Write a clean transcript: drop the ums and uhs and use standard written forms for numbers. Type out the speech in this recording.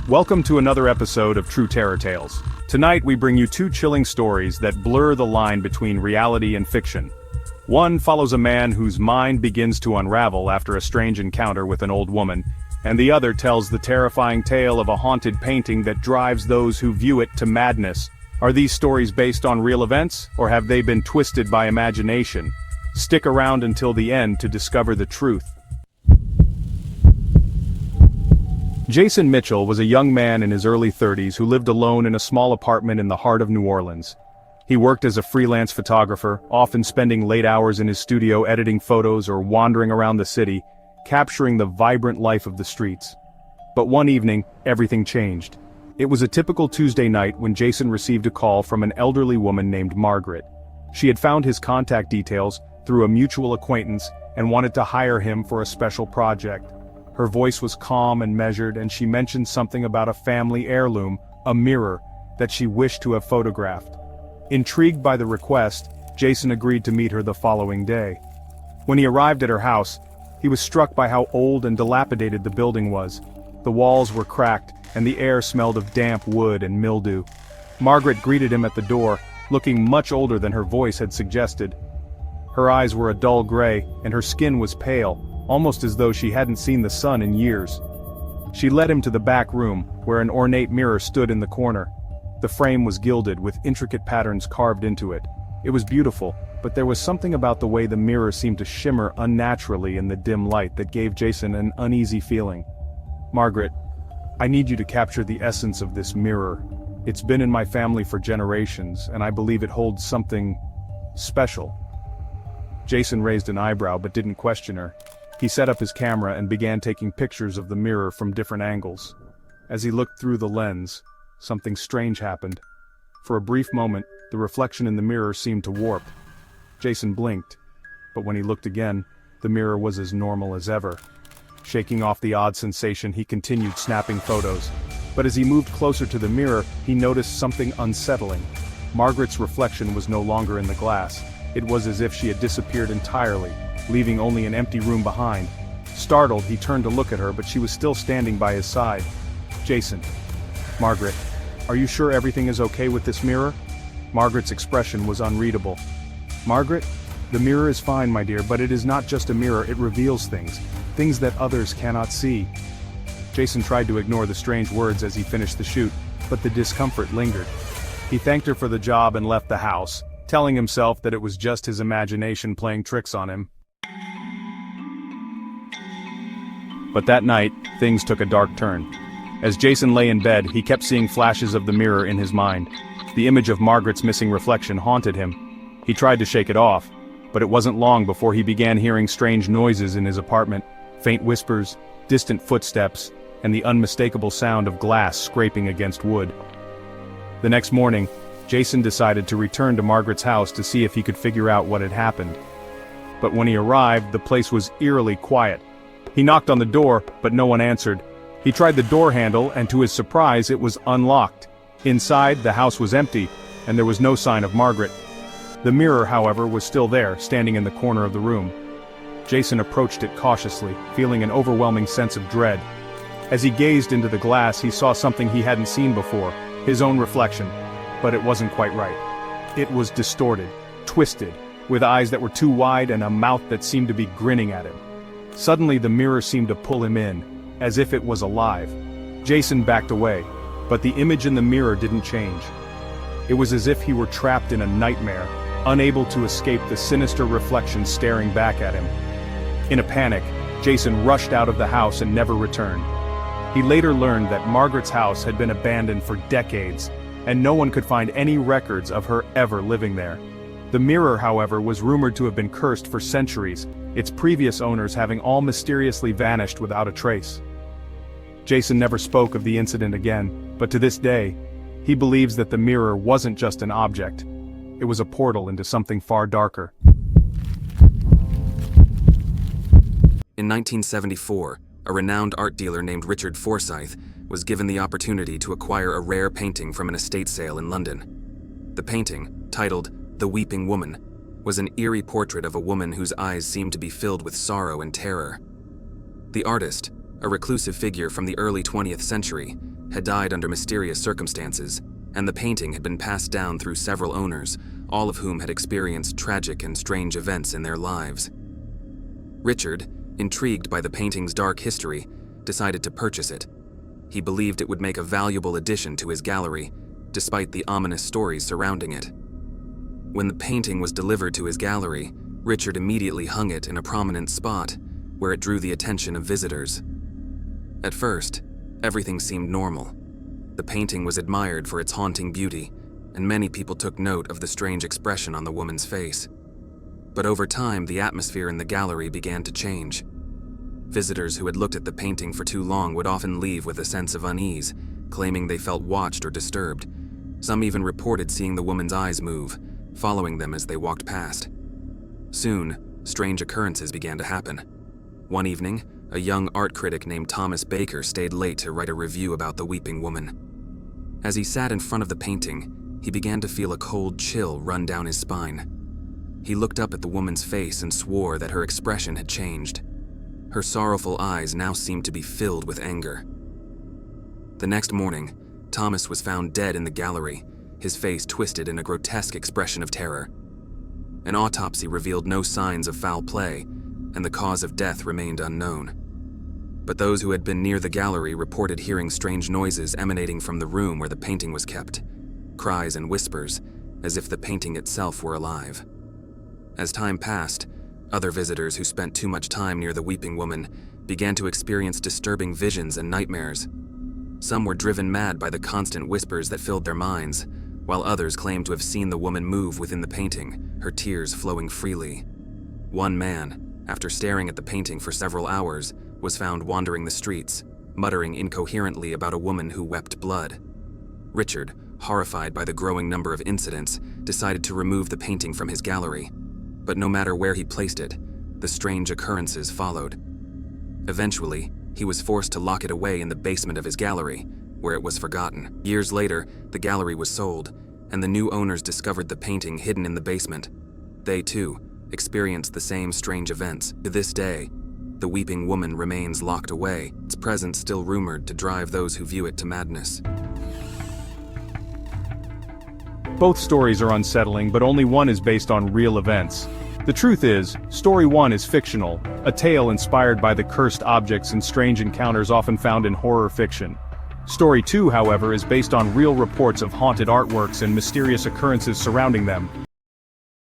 Welcome to another episode of True Terror Tales. Tonight we bring you two chilling stories that blur the line between reality and fiction. One follows a man whose mind begins to unravel after a strange encounter with an old woman, and the other tells the terrifying tale of a haunted painting that drives those who view it to madness. Are these stories based on real events, or have they been twisted by imagination? Stick around until the end to discover the truth. Jason Mitchell was a young man in his early 30s who lived alone in a small apartment in the heart of New Orleans. He worked as a freelance photographer, often spending late hours in his studio editing photos or wandering around the city, capturing the vibrant life of the streets. But one evening, everything changed. It was a typical Tuesday night when Jason received a call from an elderly woman named Margaret. She had found his contact details through a mutual acquaintance and wanted to hire him for a special project. Her voice was calm and measured, and she mentioned something about a family heirloom, a mirror, that she wished to have photographed. Intrigued by the request, Jason agreed to meet her the following day. When he arrived at her house, he was struck by how old and dilapidated the building was. The walls were cracked, and the air smelled of damp wood and mildew. Margaret greeted him at the door, looking much older than her voice had suggested. Her eyes were a dull gray, and her skin was pale, almost as though she hadn't seen the sun in years. She led him to the back room, where an ornate mirror stood in the corner. The frame was gilded, with intricate patterns carved into it. It was beautiful, but there was something about the way the mirror seemed to shimmer unnaturally in the dim light that gave Jason an uneasy feeling. "Margaret, I need you to capture the essence of this mirror. It's been in my family for generations, and I believe it holds something special." Jason raised an eyebrow but didn't question her. He set up his camera and began taking pictures of the mirror from different angles. As he looked through the lens, something strange happened. For a brief moment, the reflection in the mirror seemed to warp. Jason blinked, but when he looked again, the mirror was as normal as ever. Shaking off the odd sensation, he continued snapping photos. But as he moved closer to the mirror, he noticed something unsettling. Margaret's reflection was no longer in the glass. It was as if she had disappeared entirely, leaving only an empty room behind. Startled, he turned to look at her, but she was still standing by his side. "Jason. Margaret, are you sure everything is okay with this mirror?" Margaret's expression was unreadable. "Margaret, the mirror is fine, my dear, but it is not just a mirror, it reveals things that others cannot see." Jason tried to ignore the strange words as he finished the shoot, but the discomfort lingered. He thanked her for the job and left the house, telling himself that it was just his imagination playing tricks on him. But that night, things took a dark turn. As Jason lay in bed, he kept seeing flashes of the mirror in his mind. The image of Margaret's missing reflection haunted him. He tried to shake it off, but it wasn't long before he began hearing strange noises in his apartment, faint whispers, distant footsteps, and the unmistakable sound of glass scraping against wood. The next morning, Jason decided to return to Margaret's house to see if he could figure out what had happened. But when he arrived, the place was eerily quiet. He knocked on the door, but no one answered. He tried the door handle, and to his surprise, it was unlocked. Inside, the house was empty, and there was no sign of Margaret. The mirror, however, was still there, standing in the corner of the room. Jason approached it cautiously, feeling an overwhelming sense of dread. As he gazed into the glass, he saw something he hadn't seen before, his own reflection. But it wasn't quite right. It was distorted, twisted, with eyes that were too wide and a mouth that seemed to be grinning at him. Suddenly the mirror seemed to pull him in, as if it was alive. Jason backed away, but the image in the mirror didn't change. It was as if he were trapped in a nightmare, unable to escape the sinister reflection staring back at him. In a panic, Jason rushed out of the house and never returned. He later learned that Margaret's house had been abandoned for decades, and no one could find any records of her ever living there. The mirror, however, was rumored to have been cursed for centuries, its previous owners having all mysteriously vanished without a trace. Jason never spoke of the incident again, but to this day, he believes that the mirror wasn't just an object. It was a portal into something far darker. In 1974, a renowned art dealer named Richard Forsyth was given the opportunity to acquire a rare painting from an estate sale in London. The painting, titled "The Weeping Woman," was an eerie portrait of a woman whose eyes seemed to be filled with sorrow and terror. The artist, a reclusive figure from the early 20th century, had died under mysterious circumstances, and the painting had been passed down through several owners, all of whom had experienced tragic and strange events in their lives. Richard, intrigued by the painting's dark history, decided to purchase it. He believed it would make a valuable addition to his gallery, despite the ominous stories surrounding it. When the painting was delivered to his gallery, Richard immediately hung it in a prominent spot, where it drew the attention of visitors. At first, everything seemed normal. The painting was admired for its haunting beauty, and many people took note of the strange expression on the woman's face. But over time, the atmosphere in the gallery began to change. Visitors who had looked at the painting for too long would often leave with a sense of unease, claiming they felt watched or disturbed. Some even reported seeing the woman's eyes move, following them as they walked past. Soon, strange occurrences began to happen. One evening, a young art critic named Thomas Baker stayed late to write a review about the weeping woman. As he sat in front of the painting, he began to feel a cold chill run down his spine. He looked up at the woman's face and swore that her expression had changed. Her sorrowful eyes now seemed to be filled with anger. The next morning, Thomas was found dead in the gallery, his face twisted in a grotesque expression of terror. An autopsy revealed no signs of foul play, and the cause of death remained unknown. But those who had been near the gallery reported hearing strange noises emanating from the room where the painting was kept, cries and whispers, as if the painting itself were alive. As time passed, other visitors who spent too much time near the weeping woman began to experience disturbing visions and nightmares. Some were driven mad by the constant whispers that filled their minds, while others claimed to have seen the woman move within the painting, her tears flowing freely. One man, after staring at the painting for several hours, was found wandering the streets, muttering incoherently about a woman who wept blood. Richard, horrified by the growing number of incidents, decided to remove the painting from his gallery. But no matter where he placed it, the strange occurrences followed. Eventually, he was forced to lock it away in the basement of his gallery, where it was forgotten. Years later, the gallery was sold, and the new owners discovered the painting hidden in the basement. They, too, experienced the same strange events. To this day, the weeping woman remains locked away, its presence still rumored to drive those who view it to madness. Both stories are unsettling, but only one is based on real events. The truth is, story 1 is fictional, a tale inspired by the cursed objects and strange encounters often found in horror fiction. Story 2, however, is based on real reports of haunted artworks and mysterious occurrences surrounding them.